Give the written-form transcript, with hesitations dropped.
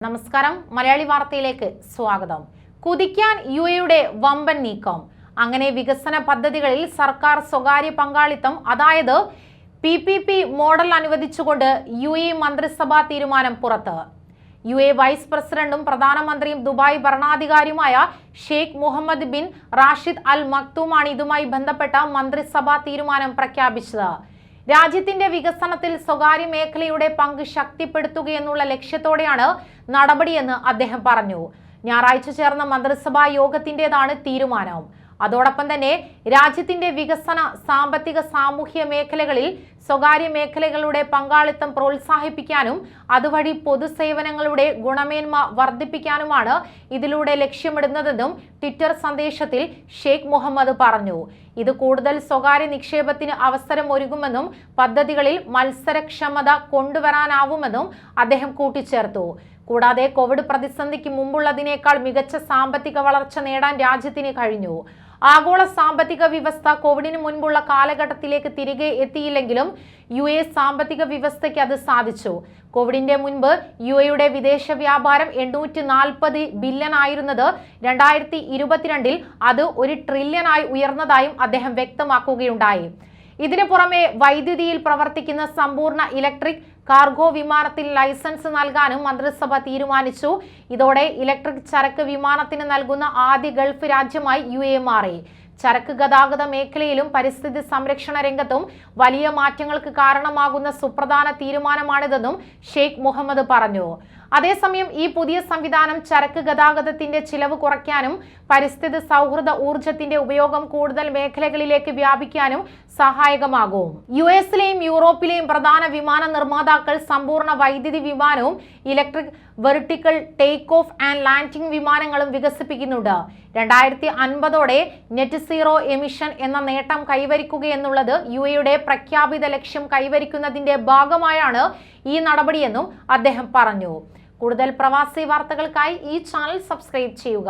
നമസ്കാരം, മലയാളി വാർത്തയിലേക്ക് സ്വാഗതം. കുതിക്കാൻ യുഎയുടെ വമ്പൻ നീക്കം. അങ്ങനെ വികസന പദ്ധതികളിൽ സർക്കാർ സ്വകാര്യ പങ്കാളിത്തം, അതായത് PPP മോഡൽ അനുവദിച്ചുകൊണ്ട് യുഎഇ മന്ത്രിസഭാ തീരുമാനം പുറത്ത്. യുഎഇ വൈസ് പ്രസിഡന്റും പ്രധാനമന്ത്രിയും ദുബായ് ഭരണാധികാരിയുമായ Sheikh Mohammed bin Rashid Al മക്തൂമാണ് ഇതുമായി ബന്ധപ്പെട്ട മന്ത്രിസഭാ തീരുമാനം പ്രഖ്യാപിച്ചത്. രാജ്യത്തിന്റെ വികസനത്തിൽ സ്വകാര്യ മേഖലയുടെ പങ്ക് ശക്തിപ്പെടുത്തുകയെന്നുള്ള ലക്ഷ്യത്തോടെയാണ് നടപടിയെന്ന് അദ്ദേഹം പറഞ്ഞു. ഞായറാഴ്ച ചേർന്ന മന്ത്രിസഭാ യോഗത്തിന്റേതാണ് തീരുമാനം. അതോടൊപ്പം തന്നെ രാജ്യത്തിന്റെ വികസന, സാമ്പത്തിക, സാമൂഹ്യ മേഖലകളിൽ സ്വകാര്യ മേഖലകളുടെ പങ്കാളിത്തം പ്രോത്സാഹിപ്പിക്കാനും അതുവഴി പൊതുസേവനങ്ങളുടെ ഗുണമേന്മ വർദ്ധിപ്പിക്കാനുമാണ് ഇതിലൂടെ ലക്ഷ്യമിടുന്നതെന്നും ട്വിറ്റർ സന്ദേശത്തിൽ ഷെയ്ഖ് മുഹമ്മദ് പറഞ്ഞു. ഇത് കൂടുതൽ സ്വകാര്യ നിക്ഷേപത്തിന് അവസരം ഒരുക്കുമെന്നും പദ്ധതികളിൽ മത്സരക്ഷമത കൊണ്ടുവരാനാവുമെന്നും അദ്ദേഹം കൂട്ടിച്ചേർത്തു. കൂടാതെ കോവിഡ് പ്രതിസന്ധിക്ക് മുമ്പുള്ളതിനേക്കാൾ മികച്ച സാമ്പത്തിക വളർച്ച നേടാൻ രാജ്യത്തിന് കഴിഞ്ഞു. ആഗോള സാമ്പത്തിക വ്യവസ്ഥ കോവിഡിന് മുൻപുള്ള കാലഘട്ടത്തിലേക്ക് തിരികെ എത്തിയില്ലെങ്കിലും യുഎ സാമ്പത്തിക വ്യവസ്ഥയ്ക്ക് അത് സാധിച്ചു. കോവിഡിന്റെ മുൻപ് യുഎയുടെ വിദേശ വ്യാപാരം 840 ബില്യൺ ആയിരുന്നത് 2022 അത് 1 ട്രില്യണായി ഉയർന്നതായും അദ്ദേഹം വ്യക്തമാക്കുകയുണ്ടായി. ഇതിനു പുറമെ വൈദ്യുതിയിൽ പ്രവർത്തിക്കുന്ന സമ്പൂർണ്ണ ഇലക്ട്രിക് കാർഗോ വിമാനത്തിൽ ലൈസൻസ് നൽകാനും മന്ത്രിസഭ തീരുമാനിച്ചു. ഇതോടെ ഇലക്ട്രിക് ചരക്ക് വിമാനത്തിന് നൽകുന്ന ആദ്യ ഗൾഫ് രാജ്യമായി യുഎഇ മാറി. ചരക്ക് ഗതാഗത മേഖലയിലും പരിസ്ഥിതി സംരക്ഷണ രംഗത്തും വലിയ മാറ്റങ്ങൾക്ക് കാരണമാകുന്ന സുപ്രധാന തീരുമാനമാണിതെന്നും ഷെയ്ഖ് മുഹമ്മദ് പറഞ്ഞു. അതേസമയം ഈ പുതിയ സംവിധാനം ചരക്ക് ഗതാഗതത്തിന്റെ ചിലവ് കുറയ്ക്കാനും പരിസ്ഥിതി സൗഹൃദ ഊർജത്തിന്റെ ഉപയോഗം കൂടുതൽ മേഖലകളിലേക്ക് വ്യാപിക്കാനും സഹായകമാകും. യുഎസിലെയും യൂറോപ്പിലെയും പ്രധാന വിമാന നിർമ്മാതാക്കൾ സമ്പൂർണ്ണ വൈദ്യുതി വിമാനവും electric vertical take off and landing വിമാനങ്ങളും വികസിപ്പിക്കുന്നുണ്ട്. 2050ഓടെ നെറ്റ് സീറോ എമിഷൻ എന്ന നേട്ടം കൈവരിക്കുകയെന്നുള്ളത് യുഎയുടെ പ്രഖ്യാപിത ലക്ഷ്യം കൈവരിക്കുന്നതിന്റെ ഭാഗമായാണ് ഈ നടപടിയെന്നും അദ്ദേഹം പറഞ്ഞു. കൂടുതൽ പ്രവാസി വാർത്തകൾക്കായി ഈ ചാനൽ സബ്സ്ക്രൈബ് ചെയ്യുക.